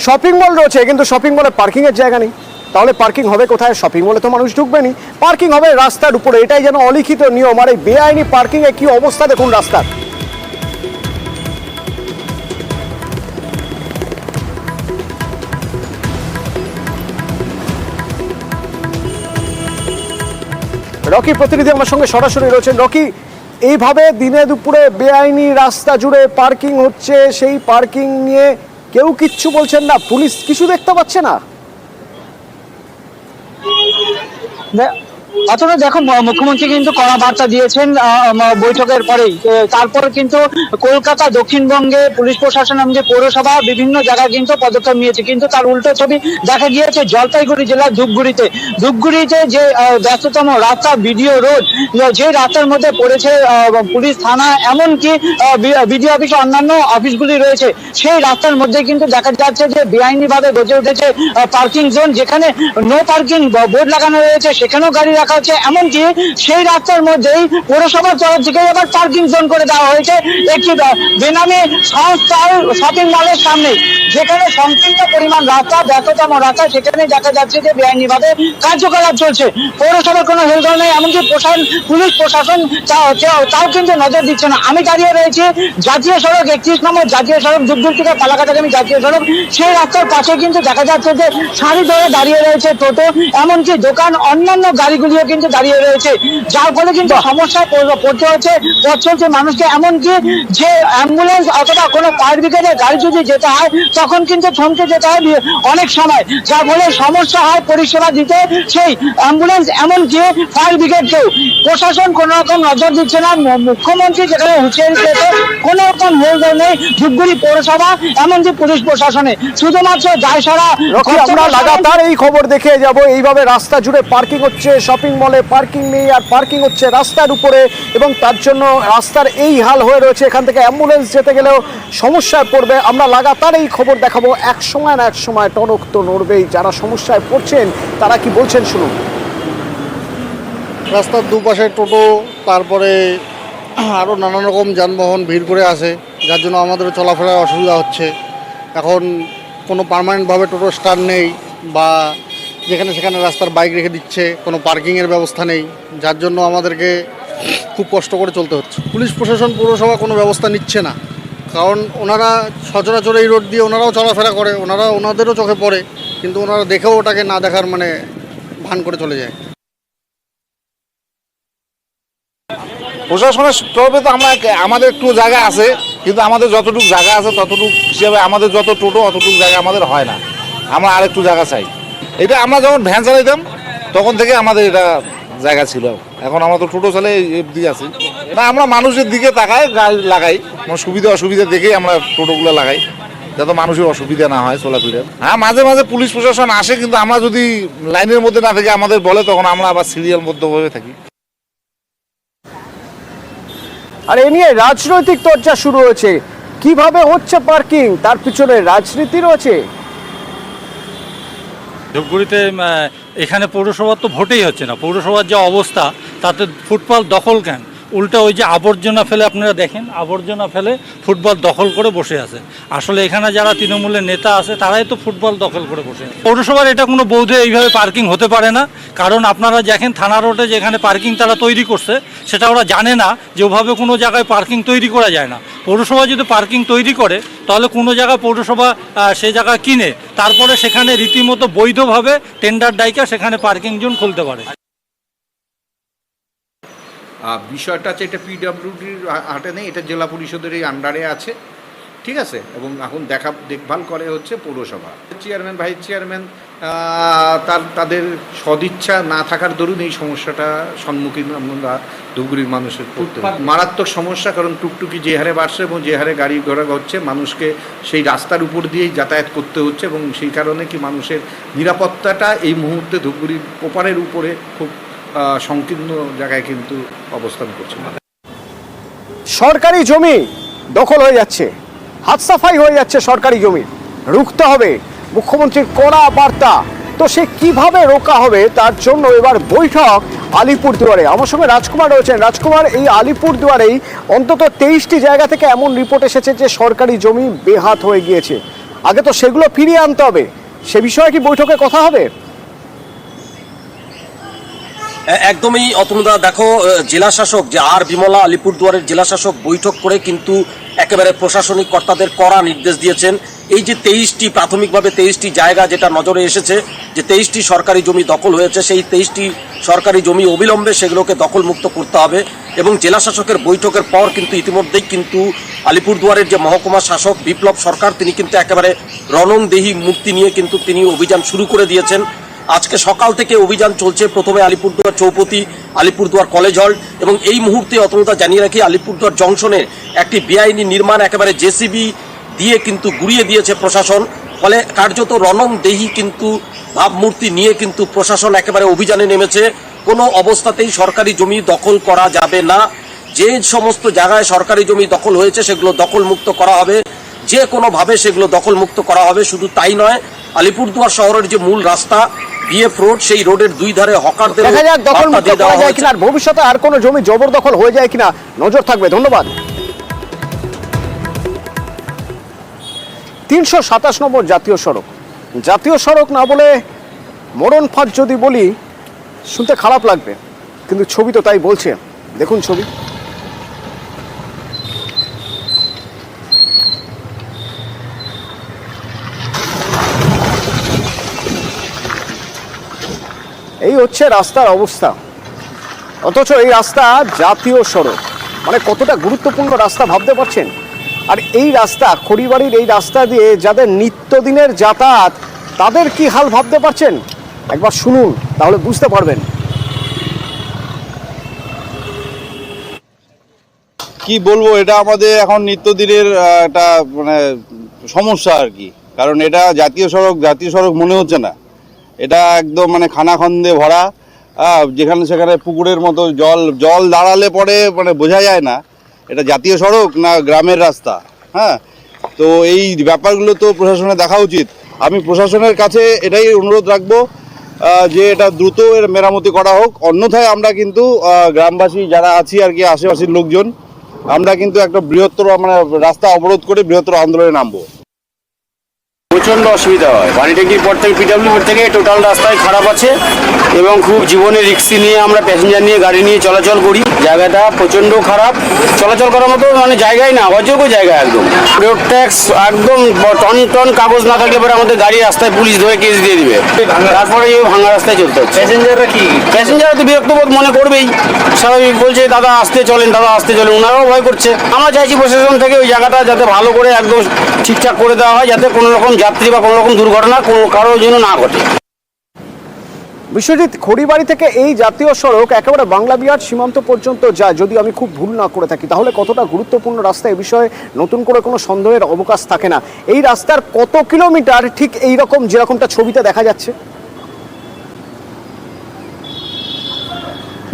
Shopping mall রয়েছে কিন্তু shopping মলে পার্কিং এর জায়গা নেই। তাহলে পার্কিং হবে কোথায়? শপিং মলে তো মানুষ ঢুকবে না, পার্কিং হবে রাস্তার উপরে। এটাই যেন অলিখিত নিয়ম। আর এই বেআইনি পার্কিং এ কি অবস্থা দেখুন রাস্তার। রকি প্রতিনিধি আমার সঙ্গে সরাসরি রয়েছেন। রকি, এইভাবে দিনে দুপুরে বেআইনি রাস্তা জুড়ে পার্কিং হচ্ছে, সেই পার্কিং নিয়ে কেউ কিচ্ছু বলছেন না, পুলিশ কিছু দেখতে পাচ্ছে না। অথচ দেখো মুখ্যমন্ত্রী কিন্তু কড়া বার্তা দিয়েছেন বৈঠকের পরেই। তারপর কিন্তু কলকাতা, দক্ষিণবঙ্গে পুলিশ প্রশাসন এমনকি পৌরসভা বিভিন্ন জায়গায় কিন্তু পদক্ষেপ নিয়েছে, কিন্তু তার উল্টো ছবি দেখা গিয়েছে জলপাইগুড়ি জেলার ধূপগুড়িতে যে ব্যস্ততম রাস্তা বিডিও রোড, যে রাস্তার মধ্যে পড়েছে পুলিশ থানা এমনকি বিডিও অফিস অন্যান্য অফিসগুলি রয়েছে, সেই রাস্তার মধ্যে কিন্তু দেখা যাচ্ছে যে বেআইনি ভাবে গড়ে উঠেছে পার্কিং জোন। যেখানে নো পার্কিং বোর্ড লাগানো রয়েছে সেখানেও গাড়ি রাখা হচ্ছে, এমনকি সেই রাস্তার মধ্যেই পৌরসভার তরফ থেকে আবার পার্কিং জোন করে দেওয়া হয়েছে একটি বেনামি সংস্থার শপিং মলের সামনে, যেখানে সংকীর্ণ পরিমাণ রাস্তা, ব্যস্ততম রাস্তা, সেখানে দেখা যাচ্ছে যে বেআইনি ভাবে কার্যকলাপ চলছে। পৌরসভার কোনো হেলদোল নেই, এমনকি পুলিশ প্রশাসন তাও কিন্তু নজর দিচ্ছে না। আমি দাঁড়িয়ে রয়েছি জাতীয় সড়ক 31 নম্বর জাতীয় সড়ক, ধূপগুড়ি থেকে পালাকাটাগামী জাতীয় সড়ক। সেই রাস্তার পাশে কিন্তু দেখা যাচ্ছে যে সারি ধরে দাঁড়িয়ে রয়েছে টোটো, এমনকি দোকান, অন্যান্য গাড়িগুলিও কিন্তু দাঁড়িয়ে রয়েছে, যার ফলে কিন্তু সমস্যায় পড়তে হচ্ছে পথ চলছে মানুষকে। এমনকি যে অ্যাম্বুলেন্স অথবা কোনো ফায়ার ব্রিগেডের গাড়ি যদি যেতে হয় তখন কিন্তু থমকে যেতে হয় অনেক সময়, যার ফলে সমস্যা হয় পরিষেবা দিতে সেই অ্যাম্বুলেন্স এমনকি ফায়ার ব্রিগেডকেও। প্রশাসন কোনো রকম নজর দিচ্ছে না। মুখ্যমন্ত্রী যেখানে হুঁশিয়ারি দিয়েছে, কোনো রকম হেলদোল নেই ধূপগুড়ি পৌরসভা এমনকি পুলিশ প্রশাসনে, শুধুমাত্র দায়সারা। আমরা লাগাতার এই খবর দেখে যাব। এইভাবে রাস্তা জুড়ে পার্কিং হচ্ছে, শপিং মলে পার্কিং নেই আর পার্কিং হচ্ছে রাস্তার উপরে, এবং তার জন্য রাস্তার এই হাল হয়ে রয়েছে। এখান থেকে অ্যাম্বুলেন্স যেতে গেলেও সমস্যায় পড়বে। আমরা লাগাতার এই খবর দেখাবো। এক সময় না এক সময় টনক তো নড়বেই। যারা সমস্যায় পড়ছেন তারা কি বলছেন শুনুন। রাস্তার দুপাশে টোটো, তারপরে আরও নানান রকম যানবাহন ভিড় করে আসে, যার জন্য আমাদের চলাফেরার অসুবিধা হচ্ছে। এখন কোনো পার্মানেন্টভাবে টোটো স্ট্যান্ড নেই, বা যেখানে সেখানে রাস্তার বাইক রেখে দিচ্ছে, কোনো পার্কিংয়ের ব্যবস্থা নেই, যার জন্য আমাদেরকে খুব কষ্ট করে চলতে হচ্ছে। পুলিশ প্রশাসন, পৌরসভা কোনো ব্যবস্থা নিচ্ছে না, কারণ ওনারা সচরাচর এই রোড দিয়ে ওনারাও চলাফেরা করে, ওনাদেরও চোখে পড়ে, কিন্তু ওনারা দেখেও ওটাকে না দেখার ভান করে চলে যায়। প্রশাসনের তরফে তো আমাদের একটু জায়গা আছে, কিন্তু আমাদের যতটুকু জায়গা আছে ততটুকু হিসেবে আমাদের যত টোটো অতটুকু জায়গা আমাদের হয় না। আমরা আরেকটু জায়গা চাই। এটা আমরা যখন ভ্যান চালাইতাম তখন থেকে আমাদের এটা জায়গা ছিল। এখন আমরা তো টোটো চালাই দিয়ে আছি না, আমরা মানুষের দিকে তাকাই, গাড়ি লাগাই, সুবিধা অসুবিধা দেখেই আমরা টোটোগুলো লাগাই, যাতে মানুষের অসুবিধা না হয় চলাফেরার। হ্যাঁ, মাঝে মাঝে পুলিশ প্রশাসন আসে, কিন্তু আমরা যদি লাইনের মধ্যে না থেকে আমাদের বলে তখন আমরা আবার সিরিয়ালবদ্ধভাবে থাকি। আর এ নিয়ে রাজনৈতিক চর্চা শুরু হয়েছে। কিভাবে হচ্ছে পার্কিং, তার পিছনে রাজনীতি রয়েছে। ধূপগুড়িতে এখানে পৌরসভার তো ভোটেই হচ্ছে না। পৌরসভার যে অবস্থা তাতে ফুটপাত দখল কেন, উল্টা ওই যে আবর্জনা ফেলে, আপনারা দেখেন আবর্জনা ফেলে ফুটবল দখল করে বসে আছে। আসলে এখানে যারা তৃণমূলের নেতা আছে তারাই তো ফুটবল দখল করে বসে আছে। পৌরসভার এটা কোনো বৌদ্ধে এইভাবে পার্কিং হতে পারে না, কারণ আপনারা দেখেন থানা রোডে যেখানে পার্কিং তারা তৈরি করছে সেটা ওরা জানে না যে ওভাবে কোনো জায়গায় পার্কিং তৈরি করা যায় না। পৌরসভা যদি পার্কিং তৈরি করে তাহলে কোনো জায়গায় পৌরসভা সে জায়গা কিনে তারপরে সেখানে রীতিমতো বৈধভাবে টেন্ডার ডাইকা সেখানে পার্কিং জোন খুলতে পারে। বিষয়টা আছে, এটা পিডব্লিউডির হাতে নেই, এটা জেলা পরিষদের এই আন্ডারে আছে, ঠিক আছে, এবং এখন দেখভাল করে হচ্ছে পৌরসভা। চেয়ারম্যান, ভাইস চেয়ারম্যান তাদের সদিচ্ছা না থাকার দরুন এই সমস্যাটা সম্মুখীন আমরা ধূপগুড়ির মানুষের করতে মারাত্মক সমস্যা। কারণ টুকটুকি যে হারে বাড়ছে এবং যে হারে গাড়ি ঘোড়া হচ্ছে, মানুষকে সেই রাস্তার উপর দিয়েই যাতায়াত করতে হচ্ছে, এবং সেই কারণে কি মানুষের নিরাপত্তাটা এই মুহূর্তে ধূপগুড়ির ওপারের উপরে খুব সংকীর্ণ জায়গায় কিন্তু অবস্থান করছে। সরকারি জমি দখল হয়ে যাচ্ছে, হাত সাফাই হয়ে যাচ্ছে সরকারি জমি, রুখতে হবে। মুখ্যমন্ত্রীর কড়া বার্তা। তো সে কিভাবে রোকা হবে তার জন্য এবার বৈঠক আলিপুরদুয়ারে। আমার সঙ্গে রাজকুমার রয়েছেন। রাজকুমার, এই আলিপুরদুয়ারেই অন্তত 23টি জায়গা থেকে এমন রিপোর্ট এসেছে যে সরকারি জমি বেহাত হয়ে গিয়েছে। আগে তো সেগুলো ফিরিয়ে আনতে হবে। সে বিষয়ে কি বৈঠকে কথা হবে? একদমই অতনুদা, দেখো জেলা শাসক যে আর বিমলা আলিপুরদুয়ারের জেলা শাসক বৈঠক করে কিন্তু একেবারে প্রশাসনিক কর্তাদের কড়া নির্দেশ দিয়েছেন। এই যে 23টি প্রাথমিকভাবে 23টি জায়গা যেটা নজরে এসেছে, যে 23টি সরকারি জমি দখল হয়েছে, সেই 23টি সরকারি জমি অবিলম্বে সেগুলোকে দখলমুক্ত করতে হবে। এবং জেলা শাসকের বৈঠকের পর কিন্তু ইতিমধ্যেই কিন্তু আলিপুরদুয়ারের যে মহকুমা শাসক বিপ্লব সরকার, তিনি কিন্তু একেবারে রণংদেহী মূর্তি নিয়ে কিন্তু তিনি অভিযান শুরু করে দিয়েছেন। আজকে সকাল থেকে অভিযান চলছে, প্রথমে আলিপুরদুয়ার চৌপতি, আলিপুরদুয়ার কলেজ হল, এবং এই মুহূর্তে অতনুদা জানিয়ে রাখি আলিপুরদুয়ার জংশনে একটি বেআইনি নির্মাণ একেবারে জেসিবি দিয়ে কিন্তু গুড়িয়ে দিয়েছে প্রশাসন। ফলে কার্যত রণংদেহী কিন্তু ভাবমূর্তি নিয়ে কিন্তু প্রশাসন একেবারে অভিযানে নেমেছে। কোনো অবস্থাতেই সরকারি জমি দখল করা যাবে না। যে সমস্ত জায়গায় সরকারি জমি দখল হয়েছে সেগুলো দখলমুক্ত করা হবে, যে কোনোভাবে সেগুলো দখলমুক্ত করা হবে। শুধু তাই নয়, আলিপুরদুয়ার শহরের যে মূল রাস্তা বিএফ রোড, সেই রোডের দুই ধারে হকারদের দেখা যাক দখলমুক্ত করা যায় কিনা, আর ভবিষ্যতে আর কোনো জমি জবরদখল হয়ে যায় কিনা নজর থাকবে। ধন্যবাদ। 327 নম্বর জাতীয় সড়ক না বলে মরণ ফাঁদ যদি বলি শুনতে খারাপ লাগবে, কিন্তু ছবি তো তাই বলছে। দেখুন ছবি। এই হচ্ছে রাস্তার অবস্থা, অথচ এই রাস্তা জাতীয় সড়ক, মানে কতটা গুরুত্বপূর্ণ রাস্তা ভাবতে পারছেন? আর এই রাস্তা, খড়িবাড়ির এই রাস্তা দিয়ে যাদের নিত্যদিনের যাতায়াত, তাদের কি হাল ভাবতে পারছেন? একবার শুনুন, তাহলে বুঝতে পারবেন। কি বলবো, এটা আমাদের এখন নিত্যদিনের একটা মানে সমস্যা আর কি। কারণ এটা জাতীয় সড়ক মনে হচ্ছে না, এটা একদম মানে খানাখন্দে ভরা, যেখানে সেখানে পুকুরের মতো জল দাঁড়ালে পরে মানে বোঝা যায় না এটা জাতীয় সড়ক না গ্রামের রাস্তা। হ্যাঁ, তো এই ব্যাপারগুলো তো প্রশাসনের দেখা উচিত। আমি প্রশাসনের কাছে এটাই অনুরোধ রাখবো যে এটা দ্রুত এর মেরামতি করা হোক। অন্যথায় আমরা কিন্তু গ্রামবাসী যারা আছি আর কি, আশেপাশের লোকজন, আমরা কিন্তু একটা বৃহত্তর মানে রাস্তা অবরোধ করে বৃহত্তর আন্দোলনে নামবো। প্রচণ্ড অসুবিধা হয়। বাড়িটাকির পর থেকে পিডব্লিউর থেকে টোটাল রাস্তায় খারাপ আছে এবং খুব জীবনের রিস্ক নিয়ে আমরা প্যাসেঞ্জার নিয়ে গাড়ি নিয়ে চলাচল করি। জায়গাটা প্রচণ্ড খারাপ, চলাচল করার মতো মানে জায়গায় না, অযোগ্য জায়গা একদম। রোড ট্যাক্স একদম টন টন কাগজ না থাকলে পরে আমাদের গাড়ি রাস্তায় পুলিশ ধরে কেস দিয়ে দিবে, তারপরে এই ভাঙা রাস্তায় চলতে হচ্ছে। প্যাসেঞ্জাররা তো বিরক্তবোধ মনে করবেই, স্বাভাবিক। বলছে দাদা আসতে চলেন, ওনারাও ভয় করছে। আমরা চাইছি প্রশাসন থেকে ওই জায়গাটা যাতে ভালো করে একদম ঠিকঠাক করে দেওয়া হয়, যাতে কোনো রকম যাত্রী বা কোনো রকম দুর্ঘটনা কারোর জন্য না ঘটে। বিশ্বজিৎ, খড়িবাড়ি থেকে এই জাতীয় সড়ক একেবারে বাংলা বিহার সীমান্ত পর্যন্ত যায়, যদি আমি খুব ভুল না করে থাকি। তাহলে কতটা গুরুত্বপূর্ণ রাস্তা, এ বিষয়ে নতুন করে কোনো সন্দেহের অবকাশ থাকে না। এই রাস্তার কত কিলোমিটার ঠিক এই রকম যেরকমটা ছবিতে দেখা যাচ্ছে?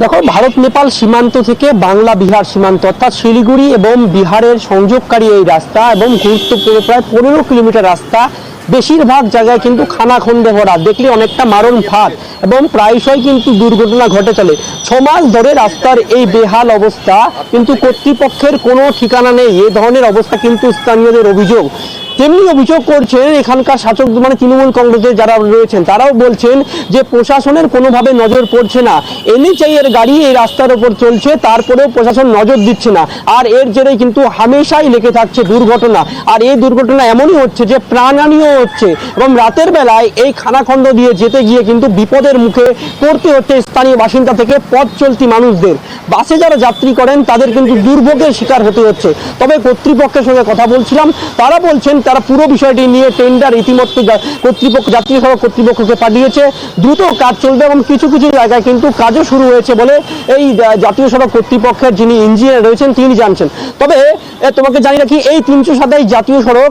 দেখো, ভারত নেপাল সীমান্ত থেকে বাংলা বিহার সীমান্ত অর্থাৎ শিলিগুড়ি এবং বিহারের সংযোগকারী এই রাস্তা, এবং গুরুত্বপূর্ণ প্রায় 15 কিলোমিটার রাস্তা। বেশিরভাগ জায়গায় কিন্তু খানাখন্দে ভরা, দেখলে অনেকটা মারণ ফাঁদ, এবং প্রায়শই কিন্তু দুর্ঘটনা ঘটে চলে। 6 মাস ধরে রাস্তার এই বেহাল অবস্থা, কিন্তু কর্তৃপক্ষের কোনো ঠিকানা নেই। এ ধরনের অবস্থা কিন্তু স্থানীয়দের অভিযোগ। তেমনি অভিযোগ করছেন এখানকার শাসক মানে তৃণমূল কংগ্রেসের যারা রয়েছেন, তারাও বলছেন যে প্রশাসনের কোনোভাবে নজর পড়ছে না। এনএইচএআই এর গাড়ি এই রাস্তার উপর চলছে, তারপরেও প্রশাসন নজর দিচ্ছে না। আর এর জেরে কিন্তু হামেশাই লেগে থাকছে দুর্ঘটনা। আর এই দুর্ঘটনা এমনই হচ্ছে যে প্রাণহানিও হচ্ছে, এবং রাতের বেলায় এই খানাখন্দ দিয়ে যেতে গিয়ে কিন্তু বিপদের মুখে পড়তে হচ্ছে স্থানীয় বাসিন্দা থেকে পথ চলতি মানুষদের। বাসে যারা যাত্রী করেন তাদের কিন্তু দুর্ভোগের শিকার হতে হচ্ছে। তবে কর্তৃপক্ষের সঙ্গে কথা বলছিলাম, তারা বলছেন তারা পুরো বিষয়টি নিয়ে টেন্ডার ইতিমধ্যে জাতীয় সড়ক কর্তৃপক্ষকে পাঠিয়েছে, দ্রুত কাজ চলবে, এবং কিছু কিছু জায়গায় কিন্তু কাজও শুরু হয়েছে বলে এই জাতীয় সড়ক কর্তৃপক্ষের যিনি ইঞ্জিনিয়ার রয়েছেন তিনি জানছেন। তবে তোমাকে জানি রাখি, এই 327 জাতীয় সড়ক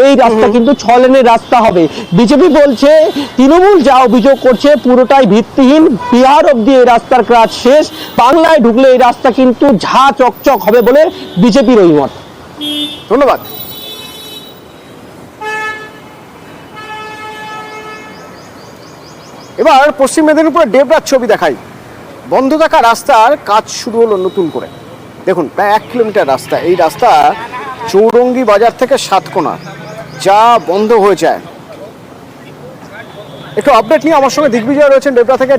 এই রাস্তা কিন্তু 6 লেনের রাস্তা হবে। বিজেপি বলছে তৃণমূল যা অভিযোগ করছে পুরোটাই ভিত্তিহীন। বিহার অব্দি এই রাস্তার কাজ শেষ, বাংলায় ঢুকলে এই রাস্তা কিন্তু ঝা চকচক হবে বলে বিজেপির ওই মত। ধন্যবাদ। এবার পশ্চিম মেদিনীপুরের ডেবরার ছবি দেখাই। বন্ধ থাকা রাস্তার কাজ শুরু হলো নতুন করে। দেখুন, প্রায় 1 কিলোমিটার রাস্তা। এই রাস্তা চৌরঙ্গি বাজার থেকে সাতকোনা, যা বন্ধ হয়ে যায়। একটু আপডেট নিয়ে আমার সঙ্গে দিগ্বিজয় রয়েছেন ডেবরা থেকে।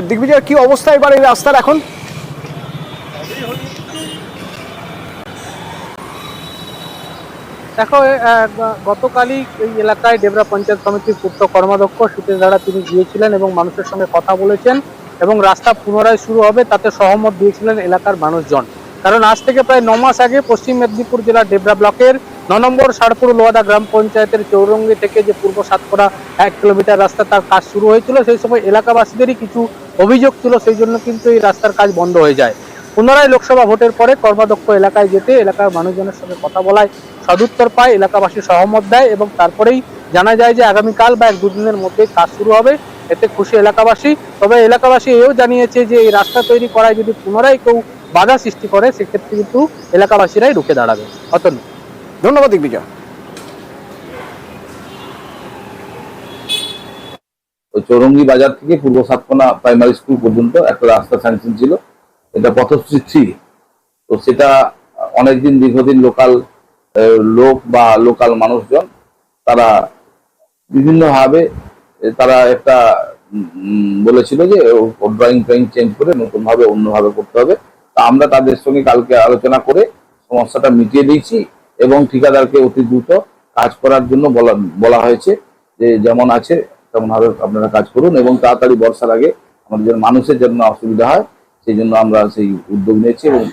দিগ্বিজয়, কি অবস্থা এবার এই রাস্তার এখন? দেখো, গতকালই এই এলাকায় ডেবরা পঞ্চায়েত সমিতির পূর্ত কর্মাধ্যক্ষ শীতের দ্বারা তিনি গিয়েছিলেন এবং মানুষের সঙ্গে কথা বলেছেন এবং রাস্তা পুনরায় শুরু হবে তাতে সহমত দিয়েছিলেন এলাকার মানুষজন। কারণ আজ থেকে প্রায় 9 মাস আগে পশ্চিম মেদিনীপুর জেলার ডেবরা ব্লকের 9 নম্বর ষাড়পুর লোহাদা গ্রাম পঞ্চায়েতের চৌরঙ্গি থেকে যে পূর্ব সাতকড়া 1 কিলোমিটার রাস্তা তার কাজ শুরু হয়েছিল। সেই সময় এলাকাবাসীদেরই কিছু অভিযোগ ছিল, সেই জন্য কিন্তু এই রাস্তার কাজ বন্ধ হয়ে যায়। পুনরায় লোকসভা ভোটের পরে কর্মাধ্যক্ষ এলাকায় যেতে এলাকার মানুষজনের সঙ্গে কথা বলায় সদুত্তর পায়, এলাকাবাসী সহমত দেয় এবং তারপরেই জানা যায় যে আগামীকাল বা 1-2 দিনের মধ্যে কাজ শুরু হবে। এতে খুশি এলাকাবাসী। তবে এলাকাবাসী এও জানিয়েছে যে এই রাস্তা তৈরি করায় যদি পুনরায় কেউ বাধা সৃষ্টি করে সেক্ষেত্রে কিন্তু এলাকাবাসীরাই রুখে দাঁড়াবে। অতনু, ধন্যবাদ দিগ্বিজয়। চৌরঙ্গি বাজার থেকে পূর্ব সাতকোনা প্রাইমারি স্কুল পর্যন্ত একটা রাস্তা স্যাংশন ছিল, এটা পথশ্রী 3। তো সেটা অনেকদিন দীর্ঘদিন লোকাল লোক বা লোকাল মানুষজন তারা বিভিন্নভাবে তারা একটা বলেছিল যে ড্রয়িং চেঞ্জ করে নতুনভাবে অন্যভাবে করতে হবে। তা আমরা তাদের সঙ্গে কালকে আলোচনা করে সমস্যাটা মিটিয়ে দিয়েছি এবং ঠিকাদারকে অতি দ্রুত কাজ করার জন্য বলা হয়েছে যে যেমন আছে তেমনভাবে আপনারা কাজ করুন এবং তাড়াতাড়ি বর্ষার আগে আমাদের যেন মানুষের জন্য অসুবিধা হয় সেই জন্য আমরা সেই উদ্যোগ নিয়েছি এবং